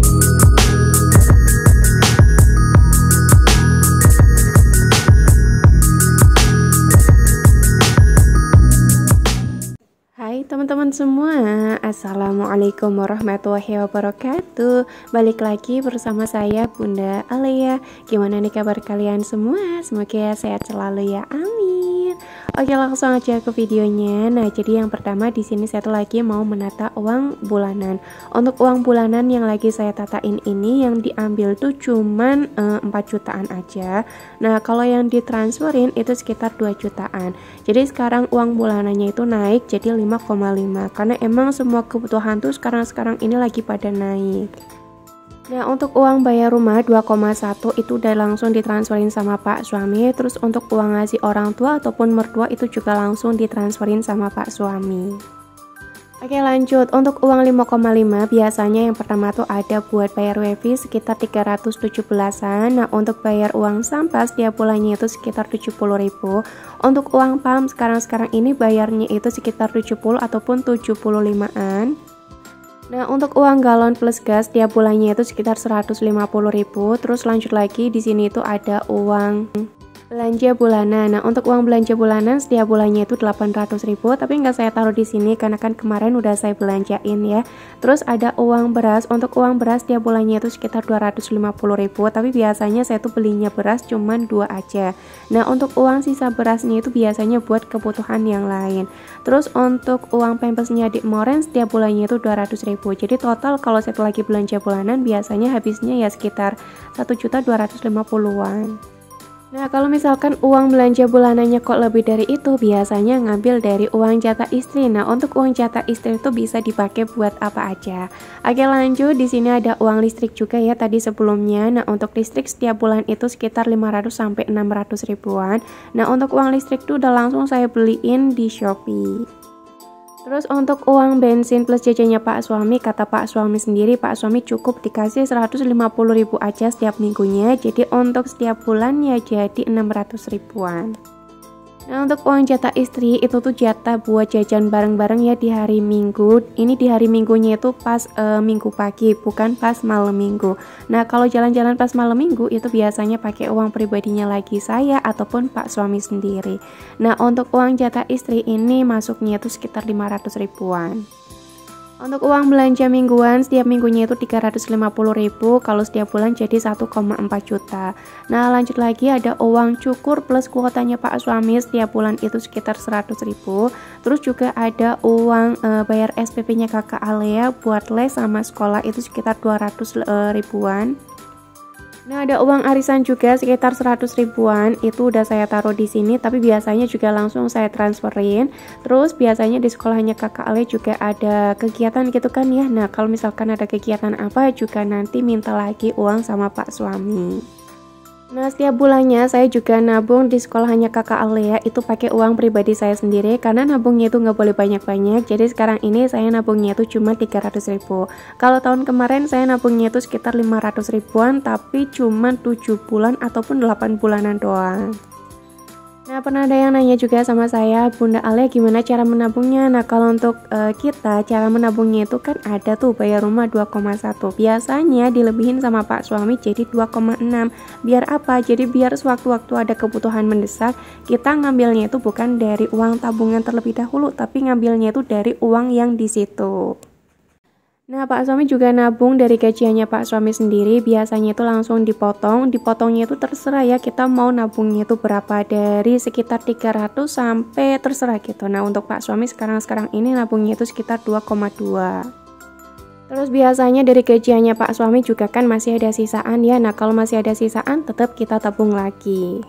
Hai teman-teman semua, Assalamualaikum warahmatullahi wabarakatuh. Balik lagi bersama saya Bunda Alia. Gimana nih kabar kalian semua? Semoga sehat selalu ya, amin. Oke, langsung aja ke videonya. Nah, jadi yang pertama di sini saya tuh lagi mau menata uang bulanan. Untuk uang bulanan yang lagi saya tatain ini yang diambil tuh cuman 4 jutaan aja. Nah, kalau yang ditransferin itu sekitar 2 jutaan. Jadi sekarang uang bulanannya itu naik jadi 5,5 karena emang semua kebutuhan tuh sekarang ini lagi pada naik. Nah, untuk uang bayar rumah 2,1 itu udah langsung ditransferin sama Pak suami. Terus untuk uang ngasih orang tua ataupun mertua itu juga langsung ditransferin sama Pak suami. Oke, lanjut. Untuk uang 5,5 biasanya yang pertama tuh ada buat bayar wifi sekitar 317-an. Nah, untuk bayar uang sampah setiap bulannya itu sekitar 70.000. Untuk uang PAM sekarang ini bayarnya itu sekitar 70 ataupun 75-an. Nah, untuk uang galon plus gas tiap bulannya itu sekitar 150.000. Terus lanjut lagi di sini itu ada uang belanja bulanan. Nah, untuk uang belanja bulanan setiap bulannya itu 800.000, tapi nggak saya taruh di sini karena kan kemarin udah saya belanjain ya. Terus ada uang beras. Untuk uang beras setiap bulannya itu sekitar 250.000, tapi biasanya saya tuh belinya beras cuman 2 aja. Nah, untuk uang sisa berasnya itu biasanya buat kebutuhan yang lain. Terus untuk uang pampasnya adik Moren setiap bulannya itu 200.000. Jadi total kalau saya tuh lagi belanja bulanan biasanya habisnya ya sekitar 1.250.000-an. Nah, kalau misalkan uang belanja bulanannya kok lebih dari itu, biasanya ngambil dari uang jatah istri. Nah, untuk uang jatah istri itu bisa dipakai buat apa aja. Oke, lanjut. Di sini ada uang listrik juga ya tadi sebelumnya. Nah, untuk listrik setiap bulan itu sekitar 500 sampai 600 ribuan. Nah, untuk uang listrik itu udah langsung saya beliin di Shopee. Terus untuk uang bensin plus jajannya Pak suami, kata Pak suami sendiri, Pak suami cukup dikasih 150.000 aja setiap minggunya. Jadi untuk setiap bulan ya jadi 600 ribuan. Nah, untuk uang jatah istri itu tuh jatah buat jajan bareng-bareng ya di hari Minggu. Ini di hari Minggunya itu pas Minggu pagi, bukan pas malam Minggu. Nah, kalau jalan-jalan pas malam Minggu itu biasanya pakai uang pribadinya lagi saya ataupun Pak suami sendiri. Nah, untuk uang jatah istri ini masuknya itu sekitar 500 ribuan. Untuk uang belanja mingguan setiap minggunya itu 350.000, kalau setiap bulan jadi 1,4 juta. Nah, lanjut lagi ada uang cukur plus kuotanya Pak suami setiap bulan itu sekitar 100.000. Terus juga ada uang bayar SPP-nya Kakak Alea buat les sama sekolah itu sekitar 200 ribuan. Nah, ada uang arisan juga sekitar 100 ribuan, itu udah saya taruh di sini, tapi biasanya juga langsung saya transferin. Terus biasanya di sekolahnya Kakak Ale juga ada kegiatan gitu kan ya. Nah, kalau misalkan ada kegiatan apa juga nanti minta lagi uang sama Pak suami. Nah, setiap bulannya saya juga nabung di sekolahnya Kakak Alea itu pakai uang pribadi saya sendiri karena nabungnya itu nggak boleh banyak-banyak. Jadi sekarang ini saya nabungnya itu cuma 300.000. Kalau tahun kemarin saya nabungnya itu sekitar 500 ribuan tapi cuma 7 bulan ataupun 8 bulanan doang. Nah, pernah ada yang nanya juga sama saya, Bunda Alia gimana cara menabungnya? Nah, kalau untuk kita, cara menabungnya itu kan ada tuh bayar rumah 2,1. Biasanya dilebihin sama Pak suami jadi 2,6. Biar apa? Jadi biar sewaktu-waktu ada kebutuhan mendesak, kita ngambilnya itu bukan dari uang tabungan terlebih dahulu, tapi ngambilnya itu dari uang yang di situ. Nah, Pak suami juga nabung dari gajiannya Pak suami sendiri, biasanya itu langsung dipotongnya itu terserah ya, kita mau nabungnya itu berapa, dari sekitar 300 sampai terserah gitu. Nah, untuk Pak suami sekarang ini nabungnya itu sekitar 2,2. Terus biasanya dari gajiannya Pak suami juga kan masih ada sisaan ya, nah kalau masih ada sisaan tetap kita tabung lagi.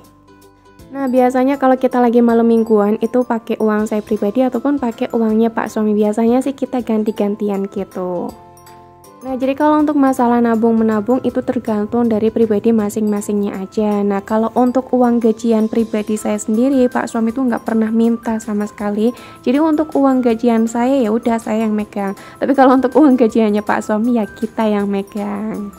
Nah, biasanya kalau kita lagi malam mingguan itu pakai uang saya pribadi ataupun pakai uangnya Pak suami. Biasanya sih kita ganti-gantian gitu. Nah, jadi kalau untuk masalah nabung-menabung itu tergantung dari pribadi masing-masingnya aja. Nah, kalau untuk uang gajian pribadi saya sendiri, Pak suami tuh nggak pernah minta sama sekali. Jadi untuk uang gajian saya ya udah saya yang megang. Tapi kalau untuk uang gajiannya Pak suami ya kita yang megang.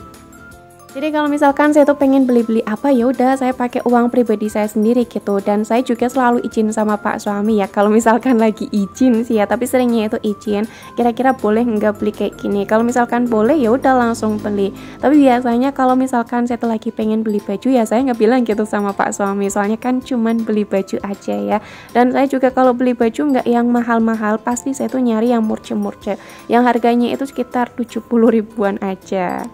Jadi kalau misalkan saya tuh pengen beli-beli apa, ya udah saya pakai uang pribadi saya sendiri gitu. Dan saya juga selalu izin sama Pak suami ya. Kalau misalkan lagi izin sih ya, tapi seringnya itu izin. Kira-kira boleh nggak beli kayak gini? Kalau misalkan boleh ya udah langsung beli. Tapi biasanya kalau misalkan saya tuh lagi pengen beli baju ya saya nggak bilang gitu sama Pak suami. Soalnya kan cuman beli baju aja ya. Dan saya juga kalau beli baju nggak yang mahal-mahal, pasti saya tuh nyari yang murce-murce. Yang harganya itu sekitar 70 ribuan aja.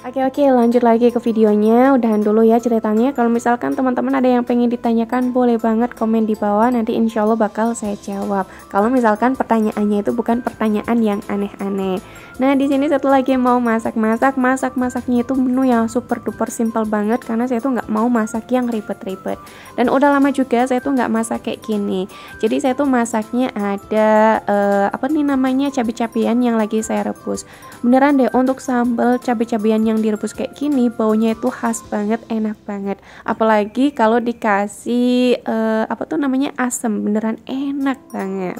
Oke, lanjut lagi ke videonya. Udahan dulu ya ceritanya. Kalau misalkan teman-teman ada yang pengen ditanyakan, boleh banget komen di bawah. Nanti insya Allah bakal saya jawab. Kalau misalkan pertanyaannya itu bukan pertanyaan yang aneh-aneh. Nah, di sini satu lagi mau masaknya itu menu yang super duper simple banget, karena saya tuh nggak mau masak yang ribet-ribet. Dan udah lama juga saya tuh nggak masak kayak gini. Jadi saya tuh masaknya ada cabai-cabian yang lagi saya rebus. Beneran deh, untuk sambal cabai-cabian yang direbus kayak gini, baunya itu khas banget, enak banget. Apalagi kalau dikasih asam, beneran enak banget.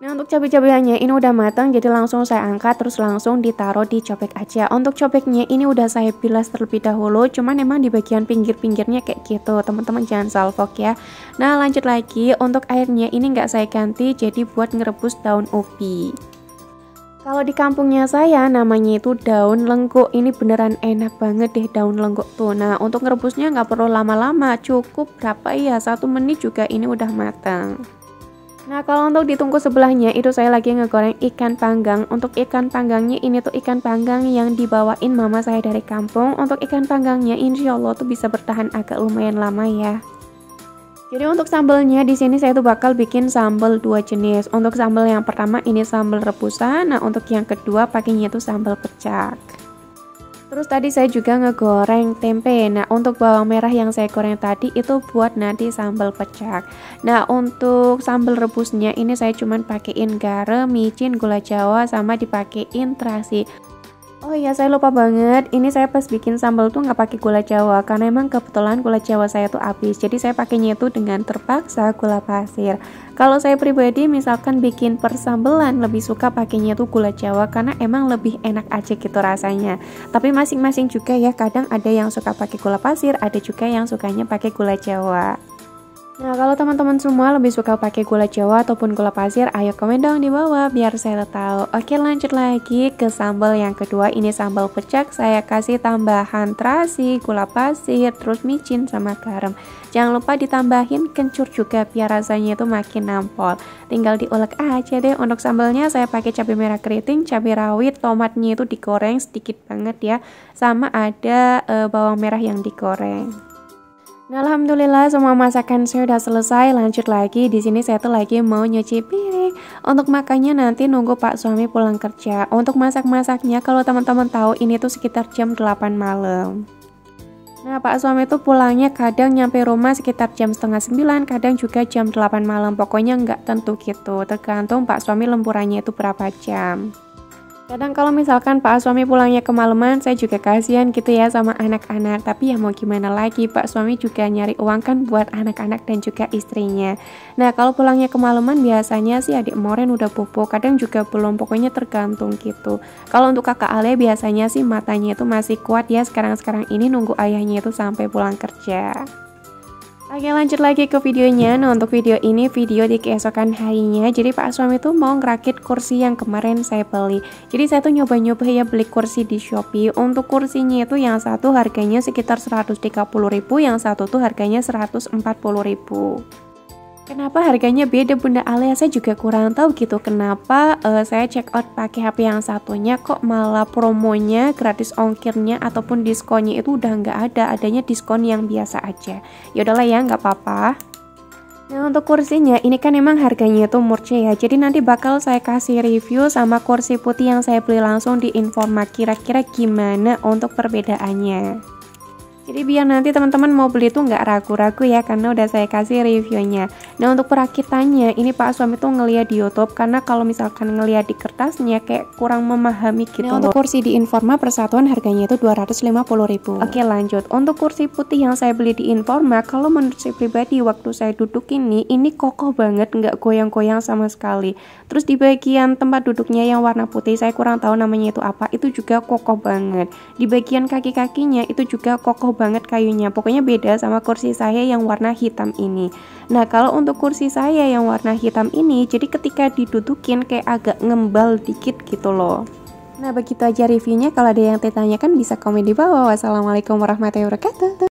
Nah, untuk cabai-cabiannya ini udah matang, jadi langsung saya angkat terus langsung ditaruh di cobek aja. Untuk cobeknya ini udah saya bilas terlebih dahulu, cuman emang di bagian pinggir-pinggirnya kayak gitu, teman-teman jangan salfok ya. Nah, lanjut lagi, untuk airnya ini nggak saya ganti, jadi buat ngerebus daun ubi. Kalau di kampungnya saya namanya itu daun lengkuk. Ini beneran enak banget deh daun lengkuk tuh. Nah, untuk ngerebusnya nggak perlu lama-lama, cukup berapa ya, 1 menit juga ini udah matang. Nah, kalau untuk ditunggu sebelahnya itu saya lagi ngegoreng ikan panggang. Untuk ikan panggangnya ini tuh ikan panggang yang dibawain mama saya dari kampung. Untuk ikan panggangnya insya Allah tuh bisa bertahan agak lumayan lama ya. Jadi untuk sambalnya di sini saya tuh bakal bikin sambal 2 jenis. Untuk sambal yang pertama ini sambal rebusan. Nah, untuk yang kedua pakainya tuh sambal pecak. Terus tadi saya juga ngegoreng tempe. Nah, untuk bawang merah yang saya goreng tadi itu buat nanti sambal pecak. Nah, untuk sambal rebusnya ini saya cuman pakein garam, micin, gula jawa, sama dipakein terasi. Oh iya, saya lupa banget. Ini saya pas bikin sambal tuh nggak pakai gula jawa karena emang kebetulan gula jawa saya tuh habis. Jadi saya pakainya itu dengan terpaksa gula pasir. Kalau saya pribadi misalkan bikin persambelan lebih suka pakainya tuh gula jawa karena emang lebih enak aja gitu rasanya. Tapi masing-masing juga ya, kadang ada yang suka pakai gula pasir, ada juga yang sukanya pakai gula jawa. Nah, kalau teman-teman semua lebih suka pakai gula jawa ataupun gula pasir, ayo komen dong di bawah biar saya tahu. Oke, lanjut lagi ke sambal yang kedua. Ini sambal pecak, saya kasih tambahan terasi, gula pasir, terus micin sama garam. Jangan lupa ditambahin kencur juga biar rasanya itu makin nampol. Tinggal diulek aja deh. Untuk sambalnya saya pakai cabai merah keriting, cabai rawit, tomatnya itu digoreng sedikit banget ya. Sama ada bawang merah yang digoreng. Nah, alhamdulillah semua masakan saya udah selesai. Lanjut lagi, di sini saya tuh lagi mau nyuci piring. Untuk makannya nanti nunggu Pak suami pulang kerja. Untuk masak-masaknya kalau teman-teman tahu ini tuh sekitar jam 8 malam. Nah, Pak suami tuh pulangnya kadang nyampe rumah sekitar jam setengah 9, kadang juga jam 8 malam. Pokoknya nggak tentu gitu, tergantung Pak suami lemburannya itu berapa jam. Kadang kalau misalkan Pak suami pulangnya kemalaman, saya juga kasihan gitu ya sama anak-anak. Tapi ya mau gimana lagi, Pak suami juga nyari uang kan buat anak-anak dan juga istrinya. Nah, kalau pulangnya kemalaman biasanya sih adik moren udah bobo, kadang juga belum, pokoknya tergantung gitu. Kalau untuk kakak Ale biasanya sih matanya itu masih kuat ya, sekarang-sekarang ini nunggu ayahnya itu sampai pulang kerja. Oke, lanjut lagi ke videonya. Nah, untuk video ini video di keesokan harinya. Jadi Pak suami tuh mau ngerakit kursi yang kemarin saya beli. Jadi saya tuh nyoba-nyoba ya beli kursi di Shopee. Untuk kursinya itu yang satu harganya sekitar 130.000, yang satu tuh harganya 140.000. Kenapa harganya beda Bunda Ale? Saya juga kurang tahu gitu kenapa saya check out pakai HP yang satunya kok malah promonya, gratis ongkirnya ataupun diskonnya itu udah nggak ada, adanya diskon yang biasa aja. Yaudahlah ya, nggak apa-apa. Nah, untuk kursinya ini kan emang harganya tuh murce ya, jadi nanti bakal saya kasih review sama kursi putih yang saya beli langsung di Informa, kira-kira gimana untuk perbedaannya. Jadi biar nanti teman-teman mau beli tuh nggak ragu-ragu ya, karena udah saya kasih reviewnya. Nah untuk perakitannya ini Pak suami tuh ngeliat di YouTube, karena kalau misalkan ngeliat di kertasnya kayak kurang memahami gitu. Nah untuk kursi di Informa Persatuan harganya itu 250.000. Oke lanjut, untuk kursi putih yang saya beli di Informa, kalau menurut saya pribadi waktu saya duduk ini kokoh banget, nggak goyang-goyang sama sekali. Terus di bagian tempat duduknya yang warna putih, saya kurang tahu namanya itu apa, itu juga kokoh banget. Di bagian kaki-kakinya itu juga kokoh banget kayunya, pokoknya beda sama kursi saya yang warna hitam ini. Nah kalau untuk kursi saya yang warna hitam ini, jadi ketika didudukin kayak agak ngembal dikit gitu loh. Nah begitu aja reviewnya, kalau ada yang ditanyakan bisa komen di bawah. Wassalamualaikum warahmatullahi wabarakatuh.